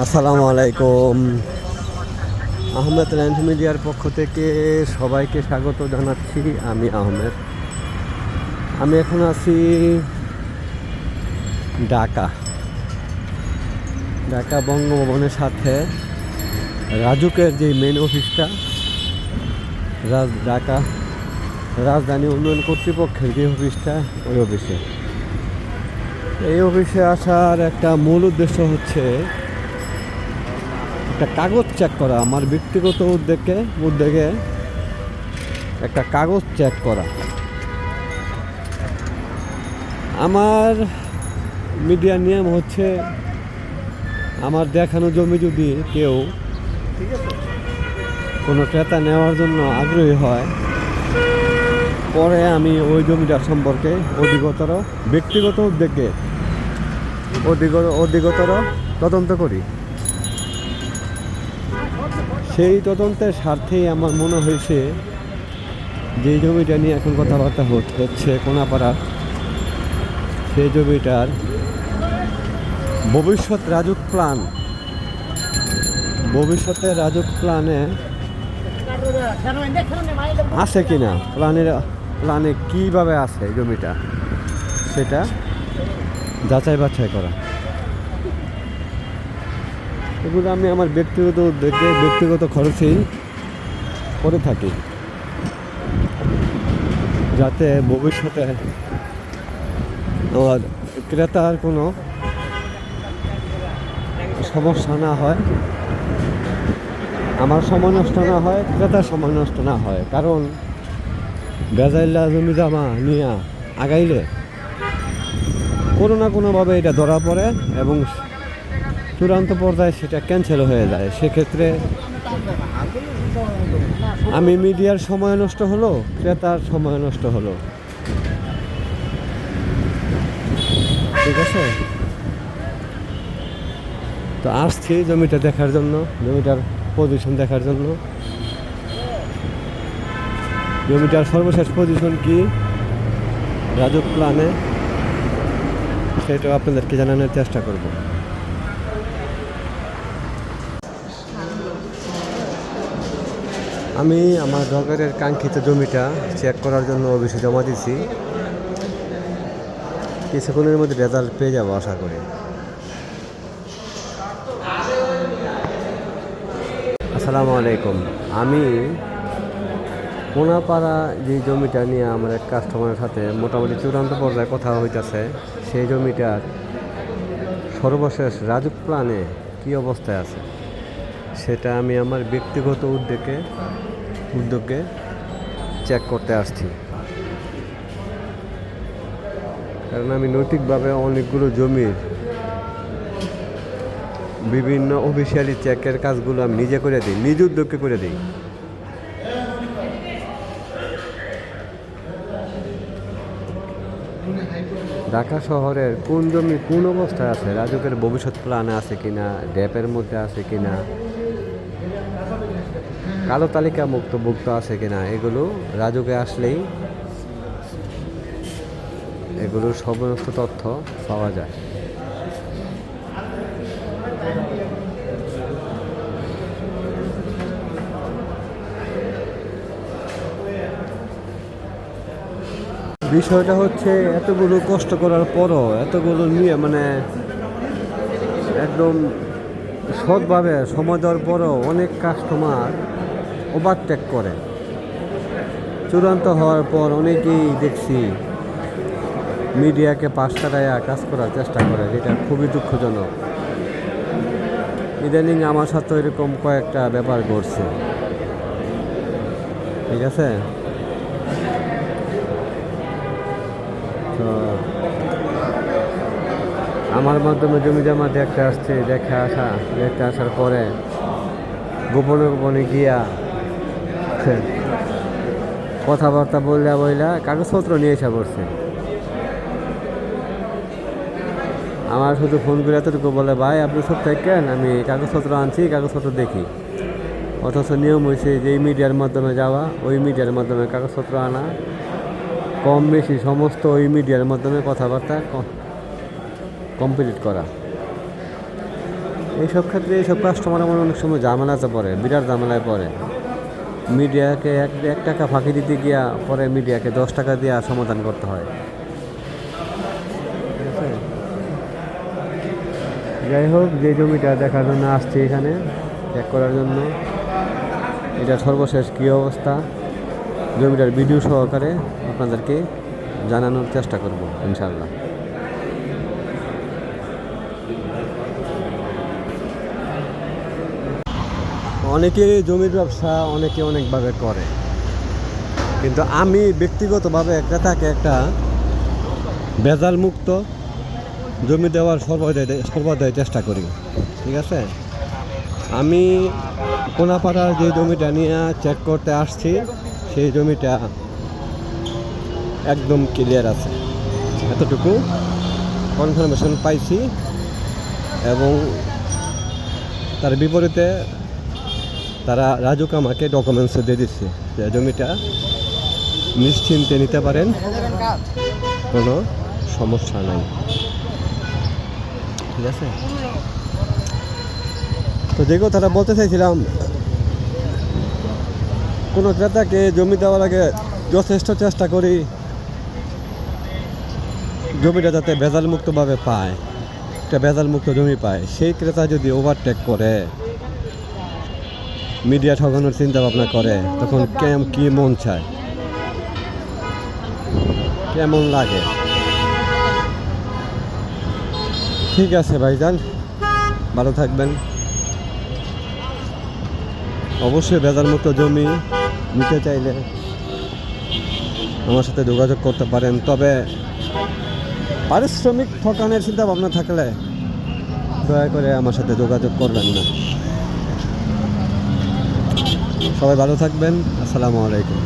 আসসালামু আলাইকুম। আহমেদ ল্যান্ড মিডিয়ার পক্ষ থেকে সবাইকে স্বাগত জানাচ্ছি। আমি আহমেদ। আমি এখন আছি ঢাকা বঙ্গভবনের সাথে রাজুকের যে মেন অফিসটা, ঢাকা রাজধানী উন্নয়ন কর্তৃপক্ষের যে অফিসটা, ওই অফিসে। এই অফিসে আসার একটা মূল উদ্দেশ্য হচ্ছে একটা কাগজ চেক করা। আমার ব্যক্তিগত উদ্যোগে একটা কাগজ চেক করা। আমার মিডিয়ার নিয়ম হচ্ছে, আমার দেখানো জমি যদি কেউ কোনো ক্রেতা নেওয়ার জন্য আগ্রহী হয়, পরে আমি ওই জমিটার সম্পর্কে ব্যক্তিগত উদ্যোগে অধিকতর তদন্ত করি। সেই তদন্তের স্বার্থেই আমার মনে হয়েছে যে জমিটা নিয়ে এখন কথাবার্তা হচ্ছে কোনাপাড়ার, সেই জমিটার ভবিষ্যতের রাজুক প্ল্যানে আছে কিনা, প্ল্যানে কীভাবে আছে জমিটা, সেটা যাচাই বাছাই করা। এগুলো আমি আমার ব্যক্তিগত উদ্যোগে ব্যক্তিগত খরচেই করে থাকি, যাতে ভবিষ্যতে আমার ক্রেতার কোনো সমস্যা না হয়, আমার সময় নষ্ট না হয়, ক্রেতার সময় নষ্ট না হয়। কারণ বেজাইল্লা জমি জামা নিয়ে আগাইলে কোনো না কোনোভাবে এটা ধরা পড়ে এবং চূড়ান্ত পর্যায়ে সেটা ক্যান্সেল হয়ে যায়। সেক্ষেত্রে আমি মিডিয়ার সময় নষ্ট হলো, ক্রেতার সময় নষ্ট হলো। ঠিক আছে, তো আসছি জমিটা দেখার জন্য, জমিটার পজিশন দেখার জন্য। জমিটার সর্বশেষ পজিশন কি রাজুক প্ল্যানে, সেটাও আপনাদেরকে জানানোর চেষ্টা করব। আমি আমার দরকারের কাঙ্ক্ষিত জমিটা চেক করার জন্য অফিসে জমা দিছি। কিছুক্ষণের মধ্যে রেজাল্ট পেয়ে যাবো আশা করি। আসসালামু আলাইকুম। আমি কোনাপাড়া যে জমিটা নিয়ে আমার এক কাস্টমারের সাথে মোটামুটি চূড়ান্ত পর্যায়ে কথা হইতেছে, সেই জমিটার সর্বশেষ রাজুক প্ল্যানে কী অবস্থায় আছে, সেটা আমি আমার ব্যক্তিগত উদ্যোগে চেক করতে আসছি। কারণ আমি নৈতিকভাবে অনেকগুলো জমির বিভিন্ন অফিসিয়ালি চেকের কাজগুলো আমি নিজে করে দিই, নিজ উদ্যোগে করে দিই। ঢাকা শহরের কোন জমি কোন অবস্থায় আছে, রাজুকের ভবিষ্যৎ প্ল্যানে আছে কিনা, ড্যাপের মধ্যে আছে কিনা, কালো তালিকা মুক্ত আছে কিনা, এগুলো রাজুকে আসলেই এগুলোর সমস্ত তথ্য পাওয়া যায়। বিষয়টা হচ্ছে, এতগুলো কষ্ট করার পরও, এতগুলো নিয়ে একদম সৎভাবে সময় দেওয়ার পরও অনেক কাস্টমার ওভারটেক করে। চূড়ান্ত হওয়ার পর অনেকেই দেখছি মিডিয়াকে পাশ কাটায় কাজ করার চেষ্টা করে, যেটা খুবই দুঃখজনক। ইদানিং আমার সাথে এরকম কয়েকটা ব্যাপার ঘটছে। ঠিক আছে, তো আমার মাধ্যমে জমি জমা দেখতে আসার পরে গোপনে গিয়া কথাবার্তা বইলা কাগজপত্র নিয়ে এসে পড়ছে। আমার শুধু ফোন করে এতটুকু বলে, ভাই আপনি সব থাকেন, আমি কাগজপত্র আনছি, কাগজপত্র দেখি। অথচ নিয়ম হয়েছে যে এই মিডিয়ার মাধ্যমে যাওয়া, ওই মিডিয়ার মাধ্যমে কাগজপত্র আনা, কম বেশি সমস্ত ওই মিডিয়ার মাধ্যমে কথাবার্তা কমপ্লিট করা। এইসব ক্ষেত্রে এইসব কাস্টমার আমার অনেক সময় ঝামেলাতে পড়ে, বিরাট ঝামেলায় পড়ে। মিডিয়াকে 1 টাকা ফাঁকি দিতে গিয়া পরে মিডিয়াকে 10 টাকা দিয়ে সমাধান করতে হয়। ঠিক আছে, যাই হোক, যে জমিটা দেখার জন্য আসছি এখানে চেক করার জন্য, এটা সর্বশেষ কী অবস্থা জমিটার ভিডিও সহকারে আপনাদেরকে জানানোর চেষ্টা করব ইনশাল্লাহ। অনেকে জমির ব্যবসা অনেকে অনেকভাবে করে, কিন্তু আমি ব্যক্তিগতভাবে ক্রেতাকে একটা ভেজাল মুক্ত জমি দেওয়ার সর্বদাই চেষ্টা করি। ঠিক আছে, আমি কোনাপাড়ার যে জমিটা নিয়ে চেক করতে আসছি সেই জমিটা একদম ক্লিয়ার আছে, এতটুকু কনফার্মেশন পাইছি। এবং তার বিপরীতে তারা রাজুক আমাকে ডকুমেন্টস দিয়ে দিচ্ছে যে জমিটা নিশ্চিন্তে নিতে পারেন, কোনো সমস্যা নাই। ঠিক আছে, তো যে কথাটা বলতে চাইছিলাম, কোনো ক্রেতাকে জমি দেওয়ার আগে যথেষ্ট চেষ্টা করি জমিটা যাতে ভেজাল মুক্তভাবে পায়, একটা ভেজাল মুক্ত জমি পায়। সেই ক্রেতা যদি ওভারটেক করে, মিডিয়া ঠকানোর চিন্তা ভাবনা করে, তখন কি মন চায়, কেমন লাগে। ঠিক আছে ভাইজান, ভালো থাকবেন। অবশ্যই ভেজাল মুক্ত জমি নিতে চাইলে আমার সাথে যোগাযোগ করতে পারেন, তবে পারিশ্রমিক ঠকানোর চিন্তা ভাবনা থাকলে দয়া করে আমার সাথে যোগাযোগ করবেন না। সবাই ভালো থাকবেন। আসসালামু আলাইকুম।